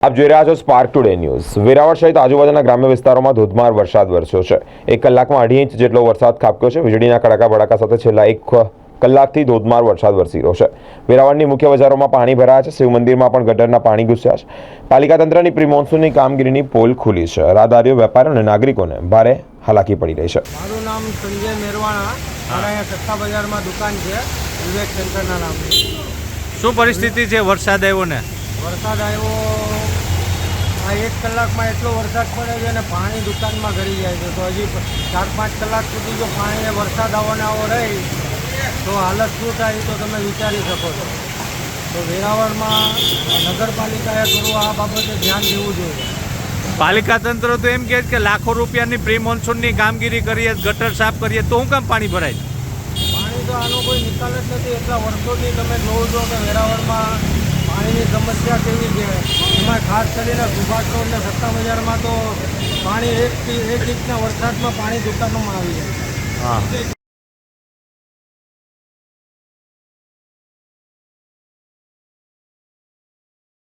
આપ જોઈ રહ્યા છો સ્પાર્ક ટુડે ન્યૂઝ। વેરાવળ સહિત આજુબાજુના ગ્રામ્ય વિસ્તારોમાં ધોધમાર વરસાદ વરસ્યો છે। 1 કલાકમાં 2.5 ઇંચ જેટલો વરસાદ ખાબક્યો છે। વીજળીના કડાકા ભડાકા સાથે છેલ્લા 1 કલાકથી ધોધમાર વરસાદ વરસી રહ્યો છે। વેરાવળની મુખ્ય બજારોમાં પાણી ભરાયા છે। શિવ મંદિરમાં પણ ગટરના પાણી ઘૂસ્યા છે। પાલિકા તંત્રની પ્રી મોન્સૂનની કામગીરીની પોલ ખુલી છે। રાહદારીઓ, વેપારીઓ અને નાગરિકોને ભારે હાલાકી પડી રહી છે। મારું નામ સંજય મેરવાણા, મારા અહીંયા સત્તા બજારમાં દુકાન છે, વિવેક સેન્ટરના નામની। શું પરિસ્થિતિ છે? વરસાદ આવ્યો ને? વરસાદ આવ્યો, આ 1 કલાકમાં એટલો વરસાદ પડે છે અને પાણી દુકાનમાં ગળી જાય છે। તો હજી 4-5 કલાક સુધી જો પાણી વરસાદ આવો રહી તો હાલત શું થાય તો તમે વિચારી શકો છો। તો વેરાવળમાં નગરપાલિકાએ થોડું આ બાબતે ધ્યાન દેવું જોઈએ। પાલિકા તંત્ર તો એમ કહે છે કે લાખો રૂપિયાની પ્રી મોન્સૂનની કામગીરી કરીએ, ગટર સાફ કરીએ, તો શું કામ પાણી ભરાય? પાણી તો આનો કોઈ નિકાલ જ નથી। એટલા વર્ષોથી તમે જોવો છો કે વેરાવળમાં પાણીની સમસ્યા કેવી છે। એમાં ખાસ કરીને સુભાષ રોડ અને સત્તા બજારમાં તો પાણી એક ઇંચના વરસાદમાં પાણી દુકાનોમાં આવી જાય। હા।